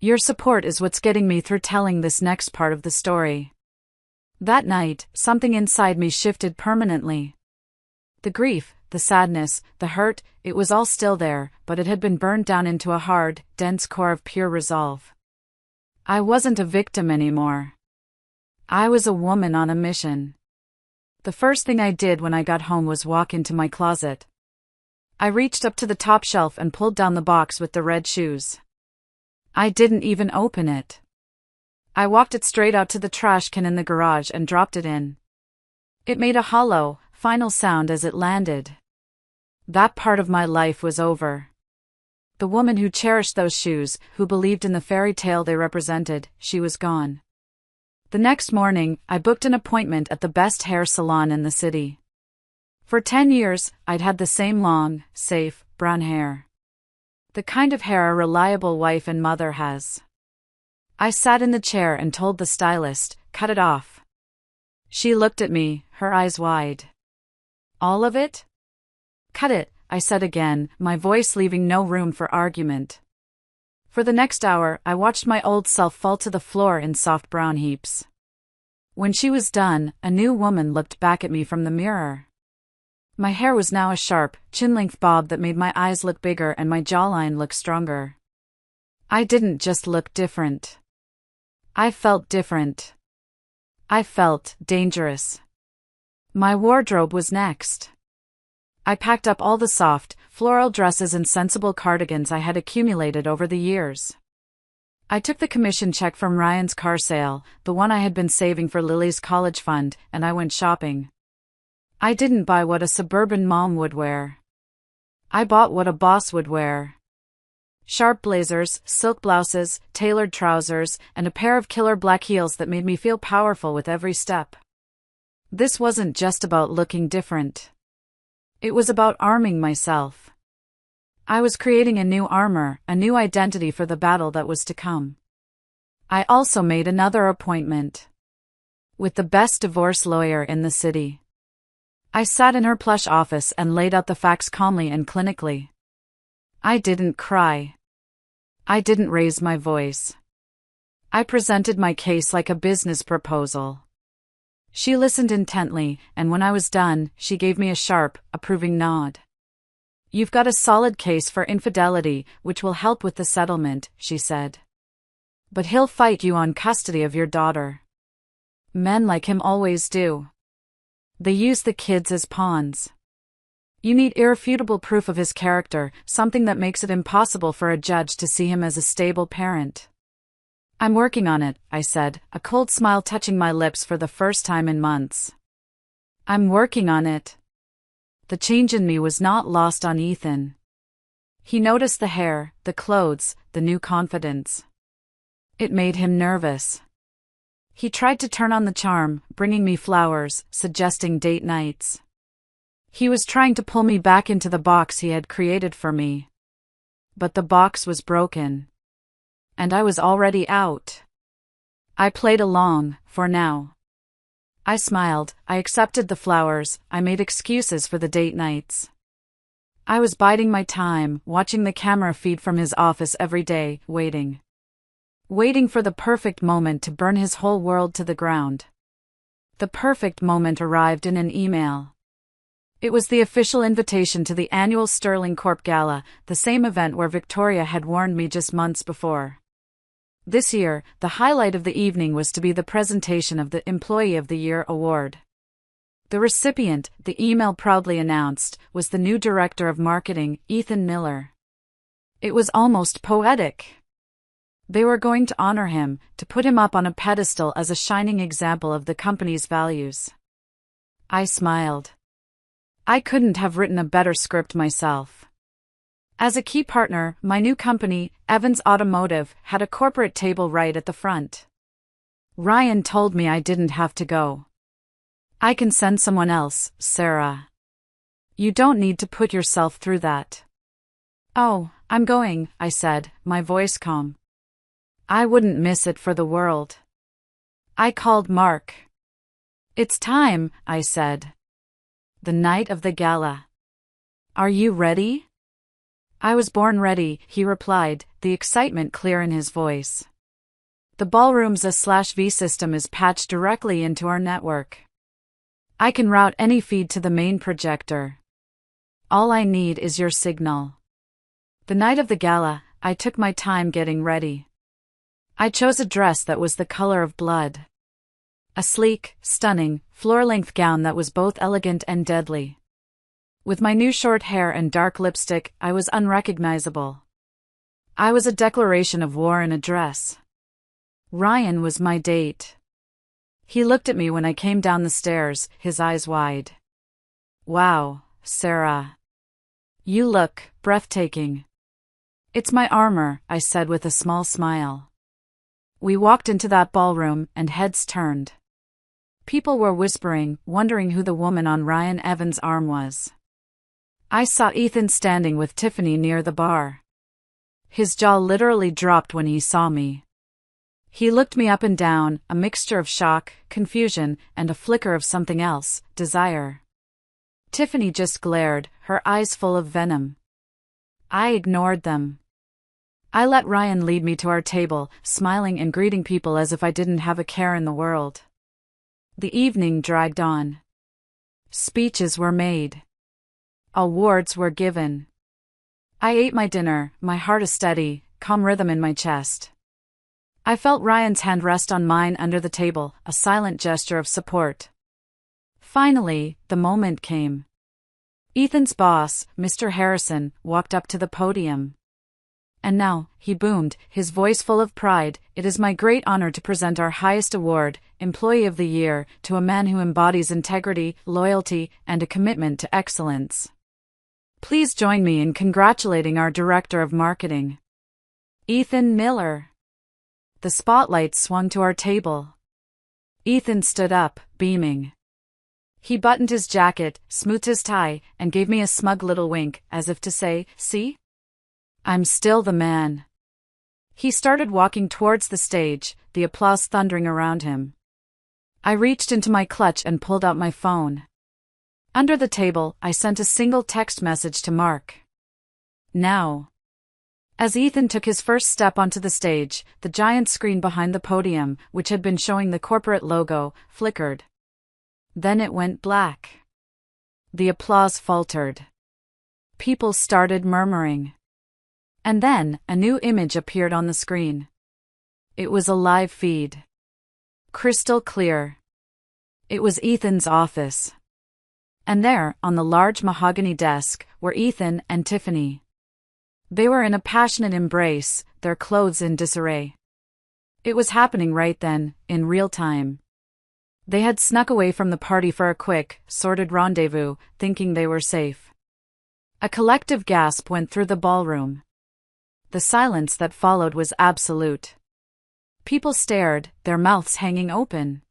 Your support is what's getting me through telling this next part of the story. That night, something inside me shifted permanently. The grief, the sadness, the hurt, it was all still there, but it had been burned down into a hard, dense core of pure resolve. I wasn't a victim anymore. I was a woman on a mission. The first thing I did when I got home was walk into my closet. I reached up to the top shelf and pulled down the box with the red shoes. I didn't even open it. I walked it straight out to the trash can in the garage and dropped it in. It made a hollow, final sound as it landed. That part of my life was over. The woman who cherished those shoes, who believed in the fairy tale they represented, she was gone. The next morning, I booked an appointment at the best hair salon in the city. For 10 years, I'd had the same long, safe, brown hair. The kind of hair a reliable wife and mother has. I sat in the chair and told the stylist, "Cut it off." She looked at me, her eyes wide. "All of it?" "Cut it," I said again, my voice leaving no room for argument. For the next hour, I watched my old self fall to the floor in soft brown heaps. When she was done, a new woman looked back at me from the mirror. My hair was now a sharp, chin-length bob that made my eyes look bigger and my jawline look stronger. I didn't just look different. I felt different. I felt dangerous. My wardrobe was next. I packed up all the soft, floral dresses and sensible cardigans I had accumulated over the years. I took the commission check from Ryan's car sale, the one I had been saving for Lily's college fund, and I went shopping. I didn't buy what a suburban mom would wear. I bought what a boss would wear. Sharp blazers, silk blouses, tailored trousers, and a pair of killer black heels that made me feel powerful with every step. This wasn't just about looking different. It was about arming myself. I was creating a new armor, a new identity for the battle that was to come. I also made another appointment. With the best divorce lawyer in the city. I sat in her plush office and laid out the facts calmly and clinically. I didn't cry. I didn't raise my voice. I presented my case like a business proposal. She listened intently, and when I was done, she gave me a sharp, approving nod. "You've got a solid case for infidelity, which will help with the settlement," she said. "But he'll fight you on custody of your daughter. Men like him always do. They use the kids as pawns. You need irrefutable proof of his character, something that makes it impossible for a judge to see him as a stable parent. I'm working on it, I said, a cold smile touching my lips for the first time in months. I'm working on it. The change in me was not lost on Ethan. He noticed the hair, the clothes, the new confidence. It made him nervous. He tried to turn on the charm, bringing me flowers, suggesting date nights. He was trying to pull me back into the box he had created for me. But the box was broken. And I was already out. I played along, for now. I smiled, I accepted the flowers, I made excuses for the date nights. I was biding my time, watching the camera feed from his office every day, waiting. Waiting for the perfect moment to burn his whole world to the ground. The perfect moment arrived in an email. It was the official invitation to the annual Sterling Corp Gala, the same event where Victoria had warned me just months before. This year, the highlight of the evening was to be the presentation of the Employee of the Year award. The recipient, the email proudly announced, was the new Director of Marketing, Ethan Miller. It was almost poetic. They were going to honor him, to put him up on a pedestal as a shining example of the company's values. I smiled. I couldn't have written a better script myself. As a key partner, my new company, Evans Automotive, had a corporate table right at the front. Ryan told me I didn't have to go. I can send someone else, Sarah. You don't need to put yourself through that. Oh, I'm going, I said, my voice calm. I wouldn't miss it for the world. I called Mark. It's time, I said. The night of the gala. Are you ready? I was born ready, he replied, the excitement clear in his voice. The ballroom's A/V system is patched directly into our network. I can route any feed to the main projector. All I need is your signal. The night of the gala, I took my time getting ready. I chose a dress that was the color of blood. A sleek, stunning, floor-length gown that was both elegant and deadly. With my new short hair and dark lipstick, I was unrecognizable. I was a declaration of war in a dress. Ryan was my date. He looked at me when I came down the stairs, his eyes wide. Wow, Sarah. You look breathtaking. It's my armor, I said with a small smile. We walked into that ballroom, and heads turned. People were whispering, wondering who the woman on Ryan Evans' arm was. I saw Ethan standing with Tiffany near the bar. His jaw literally dropped when he saw me. He looked me up and down, a mixture of shock, confusion, and a flicker of something else, desire. Tiffany just glared, her eyes full of venom. I ignored them. I let Ryan lead me to our table, smiling and greeting people as if I didn't have a care in the world. The evening dragged on. Speeches were made. Awards were given. I ate my dinner, my heart a steady, calm rhythm in my chest. I felt Ryan's hand rest on mine under the table, a silent gesture of support. Finally, the moment came. Ethan's boss, Mr. Harrison, walked up to the podium. And now, he boomed, his voice full of pride, it is my great honor to present our highest award, Employee of the Year, to a man who embodies integrity, loyalty, and a commitment to excellence. Please join me in congratulating our Director of Marketing, Ethan Miller. The spotlight swung to our table. Ethan stood up, beaming. He buttoned his jacket, smoothed his tie, and gave me a smug little wink, as if to say, see? I'm still the man. He started walking towards the stage, the applause thundering around him. I reached into my clutch and pulled out my phone. Under the table, I sent a single text message to Mark. Now. As Ethan took his first step onto the stage, the giant screen behind the podium, which had been showing the corporate logo, flickered. Then it went black. The applause faltered. People started murmuring. And then, a new image appeared on the screen. It was a live feed. Crystal clear. It was Ethan's office. And there, on the large mahogany desk, were Ethan and Tiffany. They were in a passionate embrace, their clothes in disarray. It was happening right then, in real time. They had snuck away from the party for a quick, sordid rendezvous, thinking they were safe. A collective gasp went through the ballroom. The silence that followed was absolute. People stared, their mouths hanging open.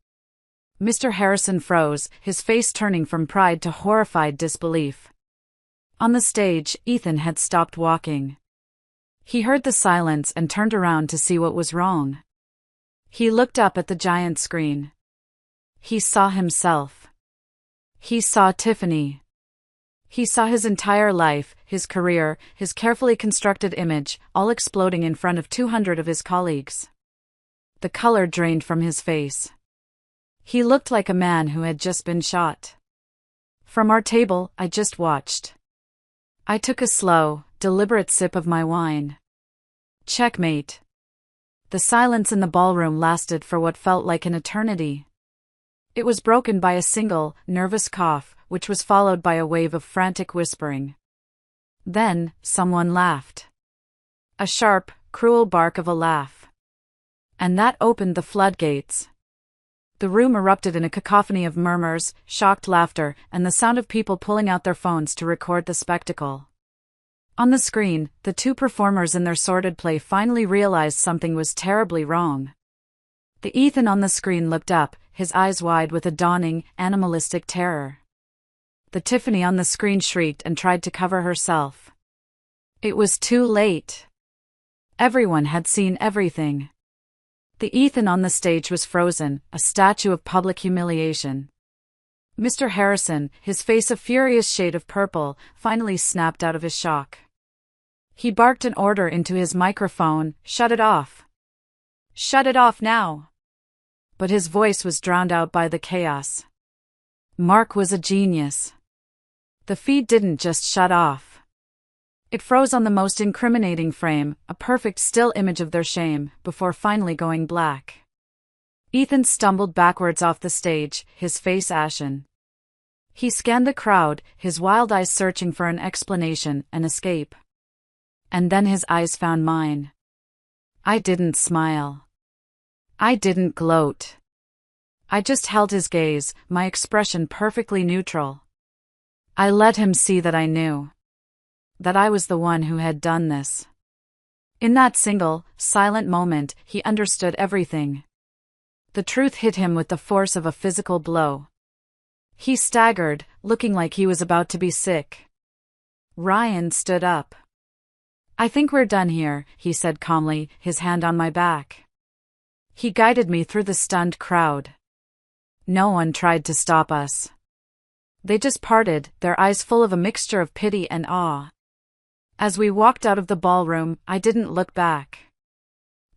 Mr. Harrison froze, his face turning from pride to horrified disbelief. On the stage, Ethan had stopped walking. He heard the silence and turned around to see what was wrong. He looked up at the giant screen. He saw himself. He saw Tiffany. He saw his entire life, his career, his carefully constructed image, all exploding in front of 200 of his colleagues. The color drained from his face. He looked like a man who had just been shot. From our table, I just watched. I took a slow, deliberate sip of my wine. Checkmate. The silence in the ballroom lasted for what felt like an eternity. It was broken by a single, nervous cough, which was followed by a wave of frantic whispering. Then, someone laughed. A sharp, cruel bark of a laugh. And that opened the floodgates. The room erupted in a cacophony of murmurs, shocked laughter, and the sound of people pulling out their phones to record the spectacle. On the screen, the two performers in their sordid play finally realized something was terribly wrong. The Ethan on the screen looked up, his eyes wide with a dawning, animalistic terror. The Tiffany on the screen shrieked and tried to cover herself. It was too late. Everyone had seen everything. The Ethan on the stage was frozen, a statue of public humiliation. Mr. Harrison, his face a furious shade of purple, finally snapped out of his shock. He barked an order into his microphone, "Shut it off. Shut it off now." But his voice was drowned out by the chaos. Mark was a genius. The feed didn't just shut off. It froze on the most incriminating frame, a perfect still image of their shame, before finally going black. Ethan stumbled backwards off the stage, his face ashen. He scanned the crowd, his wild eyes searching for an explanation, an escape. And then his eyes found mine. I didn't smile. I didn't gloat. I just held his gaze, my expression perfectly neutral. I let him see that I knew. That I was the one who had done this. In that single, silent moment, he understood everything. The truth hit him with the force of a physical blow. He staggered, looking like he was about to be sick. Ryan stood up. "I think we're done here," he said calmly, his hand on my back. He guided me through the stunned crowd. No one tried to stop us. They just parted, their eyes full of a mixture of pity and awe. As we walked out of the ballroom, I didn't look back.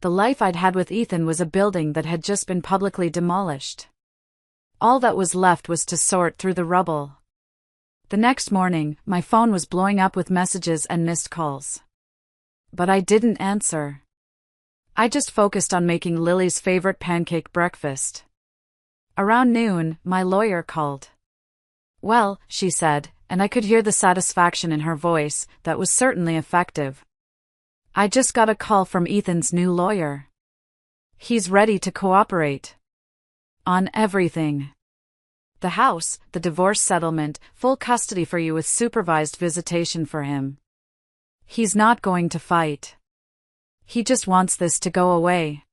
The life I'd had with Ethan was a building that had just been publicly demolished. All that was left was to sort through the rubble. The next morning, my phone was blowing up with messages and missed calls. But I didn't answer. I just focused on making Lily's favorite pancake breakfast. Around noon, my lawyer called. "Well," she said, and I could hear the satisfaction in her voice. That was certainly effective. "I just got a call from Ethan's new lawyer. He's ready to cooperate. On everything. The house, the divorce settlement, full custody for you with supervised visitation for him. He's not going to fight. He just wants this to go away."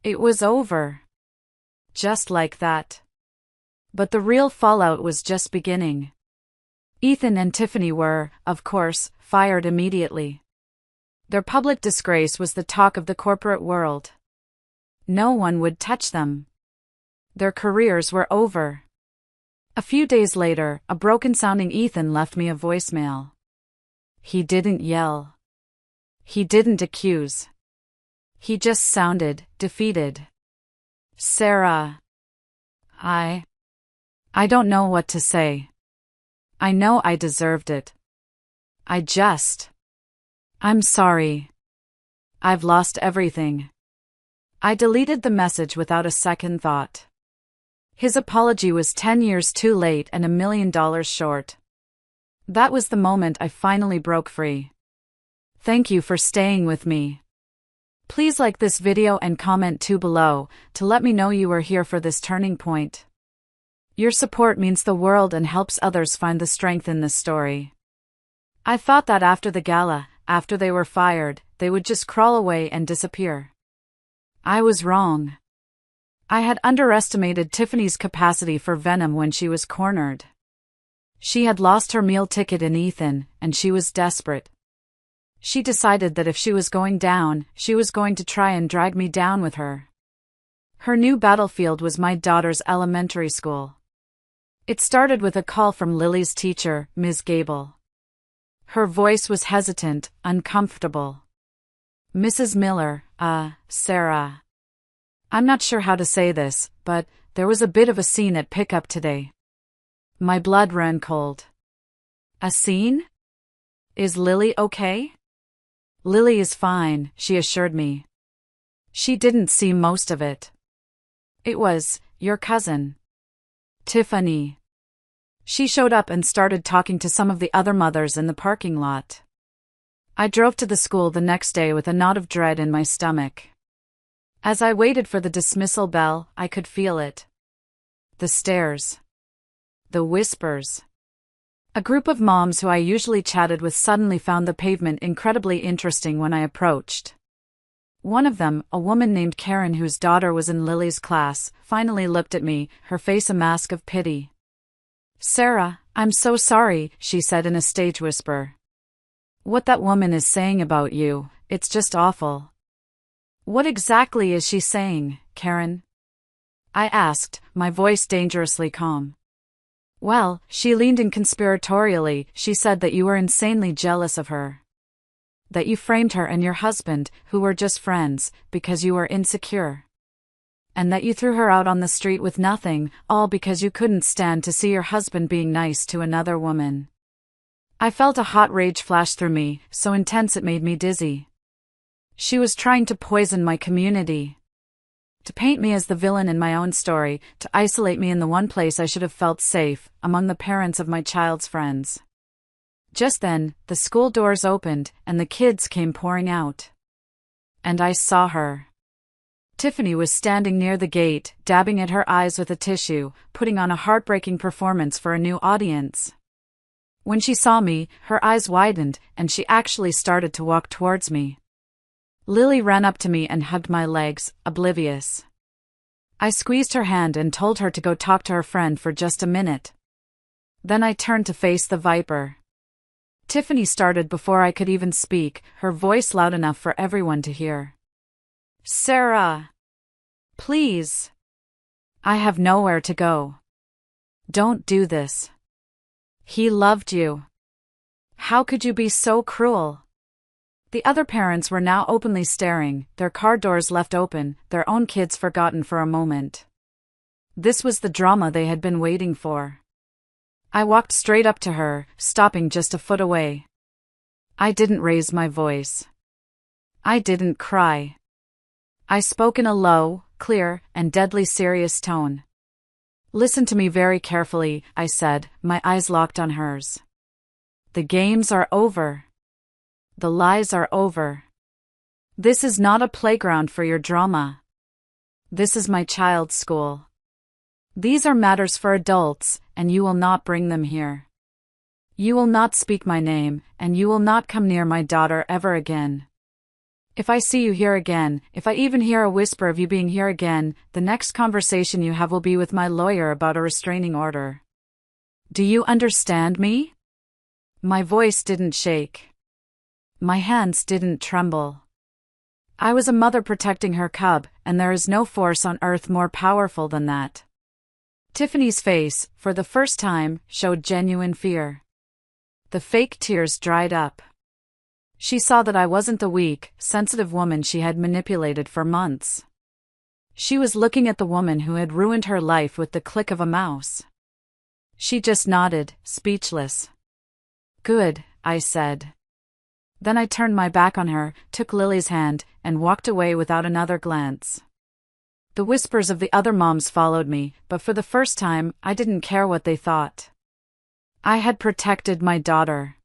It was over. Just like that. But the real fallout was just beginning. Ethan and Tiffany were, of course, fired immediately. Their public disgrace was the talk of the corporate world. No one would touch them. Their careers were over. A few days later, a broken-sounding Ethan left me a voicemail. He didn't yell. He didn't accuse. He just sounded defeated. "Sarah. I don't know what to say. I know I deserved it. I'm sorry. I've lost everything." I deleted the message without a second thought. His apology was 10 years too late and $1 million short. That was the moment I finally broke free. "Thank you for staying with me." Please like this video and comment too below to let me know you are here for this turning point. Your support means the world and helps others find the strength in this story. I thought that after the gala, after they were fired, they would just crawl away and disappear. I was wrong. I had underestimated Tiffany's capacity for venom when she was cornered. She had lost her meal ticket in Ethan, and she was desperate. She decided that if she was going down, she was going to try and drag me down with her. Her new battlefield was my daughter's elementary school. It started with a call from Lily's teacher, Ms. Gable. Her voice was hesitant, uncomfortable. Mrs. Miller, Sarah. I'm not sure how to say this, but there was a bit of a scene at pickup today. My blood ran cold. A scene? Is Lily okay? Lily is fine, she assured me. She didn't see most of it. It was your cousin, Tiffany. She showed up and started talking to some of the other mothers in the parking lot. I drove to the school the next day with a knot of dread in my stomach. As I waited for the dismissal bell, I could feel it. The stares. The whispers. A group of moms who I usually chatted with suddenly found the pavement incredibly interesting when I approached. One of them, a woman named Karen whose daughter was in Lily's class, finally looked at me, her face a mask of pity. "Sarah, I'm so sorry," she said in a stage whisper. "What that woman is saying about you, it's just awful." "What exactly is she saying, Karen?" I asked, my voice dangerously calm. "Well," she leaned in conspiratorially, "she said that you were insanely jealous of her. That you framed her and your husband, who were just friends, because you were insecure. And that you threw her out on the street with nothing, all because you couldn't stand to see your husband being nice to another woman." I felt a hot rage flash through me, so intense it made me dizzy. She was trying to poison my community. To paint me as the villain in my own story, to isolate me in the one place I should have felt safe, among the parents of my child's friends. Just then, the school doors opened, and the kids came pouring out. And I saw her. Tiffany was standing near the gate, dabbing at her eyes with a tissue, putting on a heartbreaking performance for a new audience. When she saw me, her eyes widened, and she actually started to walk towards me. Lily ran up to me and hugged my legs, oblivious. I squeezed her hand and told her to go talk to her friend for just a minute. Then I turned to face the viper. Tiffany started before I could even speak, her voice loud enough for everyone to hear. "Sarah! Please! I have nowhere to go. Don't do this. He loved you. How could you be so cruel?" The other parents were now openly staring, their car doors left open, their own kids forgotten for a moment. This was the drama they had been waiting for. I walked straight up to her, stopping just a foot away. I didn't raise my voice. I didn't cry. I spoke in a low, clear, and deadly serious tone. "Listen to me very carefully," I said, my eyes locked on hers. "The games are over. The lies are over. This is not a playground for your drama. This is my child's school. These are matters for adults, and you will not bring them here. You will not speak my name, and you will not come near my daughter ever again. If I see you here again, if I even hear a whisper of you being here again, the next conversation you have will be with my lawyer about a restraining order. Do you understand me?" My voice didn't shake. My hands didn't tremble. I was a mother protecting her cub, and there is no force on earth more powerful than that. Tiffany's face, for the first time, showed genuine fear. The fake tears dried up. She saw that I wasn't the weak, sensitive woman she had manipulated for months. She was looking at the woman who had ruined her life with the click of a mouse. She just nodded, speechless. "Good," I said. Then I turned my back on her, took Lily's hand, and walked away without another glance. The whispers of the other moms followed me, but for the first time, I didn't care what they thought. I had protected my daughter.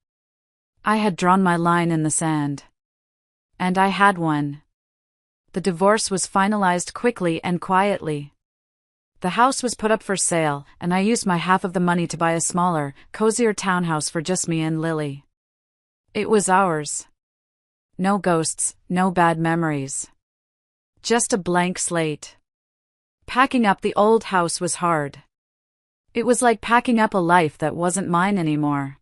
I had drawn my line in the sand. And I had won. The divorce was finalized quickly and quietly. The house was put up for sale, and I used my half of the money to buy a smaller, cozier townhouse for just me and Lily. It was ours. No ghosts, no bad memories. Just a blank slate. Packing up the old house was hard. It was like packing up a life that wasn't mine anymore.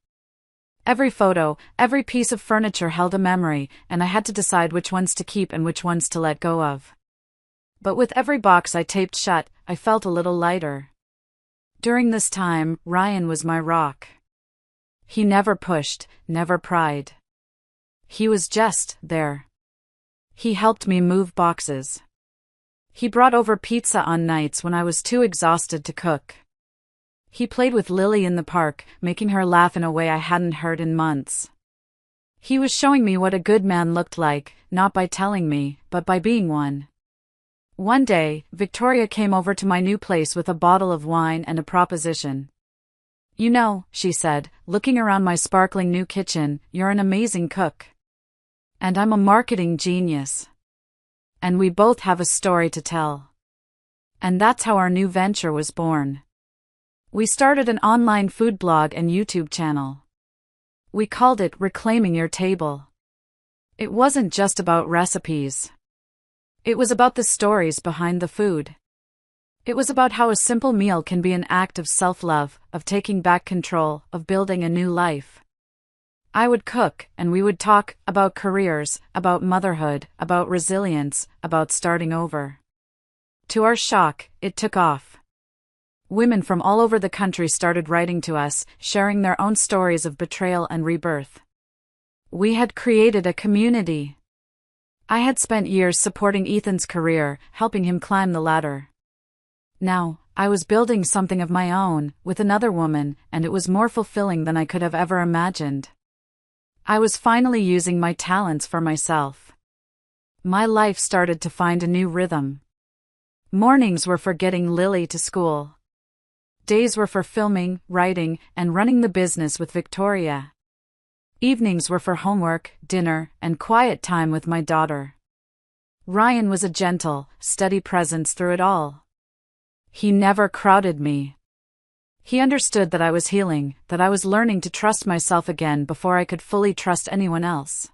Every photo, every piece of furniture held a memory, and I had to decide which ones to keep and which ones to let go of. But with every box I taped shut, I felt a little lighter. During this time, Ryan was my rock. He never pushed, never pried. He was just there. He helped me move boxes. He brought over pizza on nights when I was too exhausted to cook. He played with Lily in the park, making her laugh in a way I hadn't heard in months. He was showing me what a good man looked like, not by telling me, but by being one. One day, Victoria came over to my new place with a bottle of wine and a proposition. "You know," she said, looking around my sparkling new kitchen, "you're an amazing cook. And I'm a marketing genius. And we both have a story to tell." And that's how our new venture was born. We started an online food blog and YouTube channel. We called it Reclaiming Your Table. It wasn't just about recipes. It was about the stories behind the food. It was about how a simple meal can be an act of self-love, of taking back control, of building a new life. I would cook, and we would talk about careers, about motherhood, about resilience, about starting over. To our shock, it took off. Women from all over the country started writing to us, sharing their own stories of betrayal and rebirth. We had created a community. I had spent years supporting Ethan's career, helping him climb the ladder. Now, I was building something of my own, with another woman, and it was more fulfilling than I could have ever imagined. I was finally using my talents for myself. My life started to find a new rhythm. Mornings were for getting Lily to school. Days were for filming, writing, and running the business with Victoria. Evenings were for homework, dinner, and quiet time with my daughter. Ryan was a gentle, steady presence through it all. He never crowded me. He understood that I was healing, that I was learning to trust myself again before I could fully trust anyone else.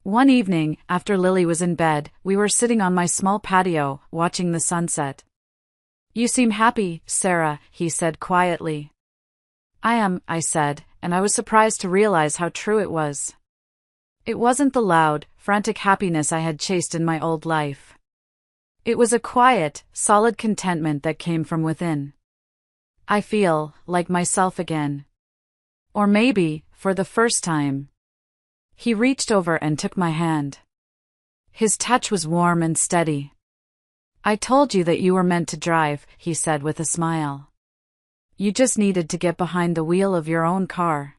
One evening, after Lily was in bed, we were sitting on my small patio, watching the sunset. "You seem happy, Sarah," he said quietly. "I am," I said, and I was surprised to realize how true it was. It wasn't the loud, frantic happiness I had chased in my old life. It was a quiet, solid contentment that came from within. I feel like myself again. Or maybe, for the first time. He reached over and took my hand. His touch was warm and steady. "I told you that you were meant to drive," he said with a smile. "You just needed to get behind the wheel of your own car."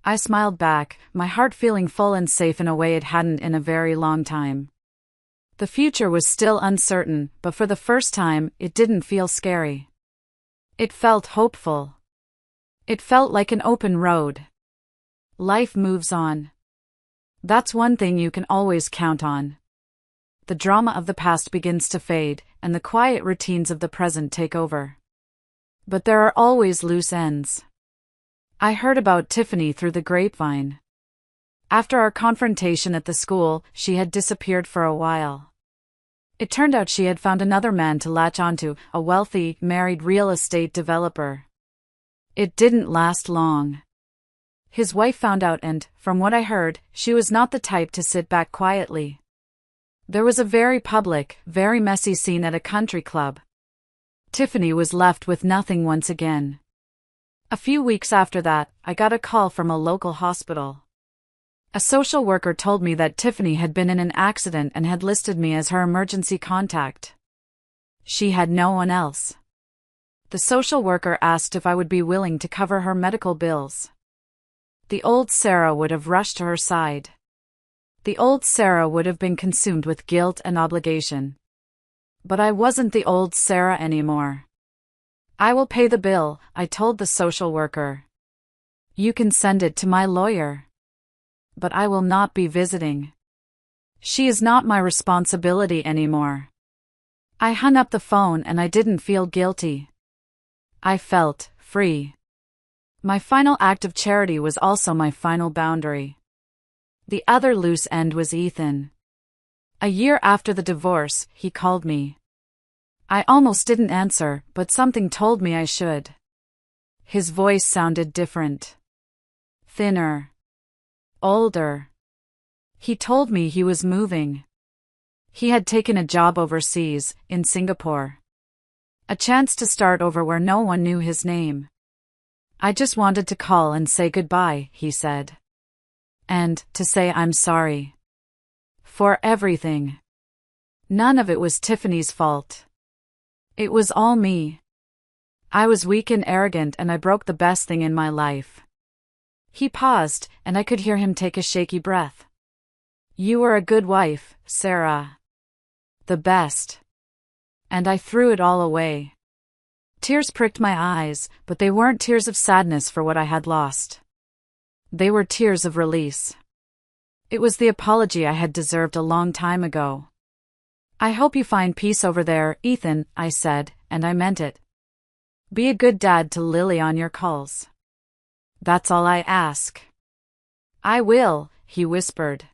I smiled back, my heart feeling full and safe in a way it hadn't in a very long time. The future was still uncertain, but for the first time, it didn't feel scary. It felt hopeful. It felt like an open road. Life moves on. That's one thing you can always count on. The drama of the past begins to fade, and the quiet routines of the present take over. But there are always loose ends. I heard about Tiffany through the grapevine. After our confrontation at the school, she had disappeared for a while. It turned out she had found another man to latch onto, a wealthy, married real estate developer. It didn't last long. His wife found out and, from what I heard, she was not the type to sit back quietly. There was a very public, very messy scene at a country club. Tiffany was left with nothing once again. A few weeks after that, I got a call from a local hospital. A social worker told me that Tiffany had been in an accident and had listed me as her emergency contact. She had no one else. The social worker asked if I would be willing to cover her medical bills. The old Sarah would have rushed to her side. The old Sarah would have been consumed with guilt and obligation. But I wasn't the old Sarah anymore. "I will pay the bill," I told the social worker. "You can send it to my lawyer. But I will not be visiting." She is not my responsibility anymore. I hung up the phone and I didn't feel guilty. I felt free. My final act of charity was also my final boundary. The other loose end was Ethan. A year after the divorce, he called me. I almost didn't answer, but something told me I should. His voice sounded different. Thinner. Older. He told me he was moving. He had taken a job overseas, in Singapore. A chance to start over where no one knew his name. I just wanted to call and say goodbye, he said. And to say I'm sorry. For everything. None of it was Tiffany's fault. It was all me. I was weak and arrogant and I broke the best thing in my life. He paused, and I could hear him take a shaky breath. You were a good wife, Sarah. The best. And I threw it all away. Tears pricked my eyes, but they weren't tears of sadness for what I had lost. They were tears of release. It was the apology I had deserved a long time ago. I hope you find peace over there, Ethan, I said, and I meant it. Be a good dad to Lily on your calls. That's all I ask. I will, he whispered.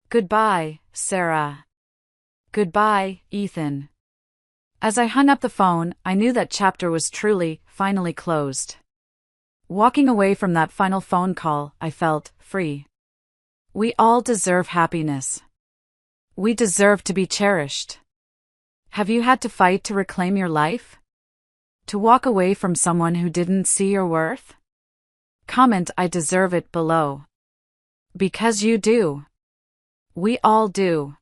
Goodbye, Sarah. Goodbye, Ethan. As I hung up the phone, I knew that chapter was truly, finally closed. Walking away from that final phone call, I felt free. We all deserve happiness. We deserve to be cherished. Have you had to fight to reclaim your life? To walk away from someone who didn't see your worth? Comment I deserve it below. Because you do. We all do.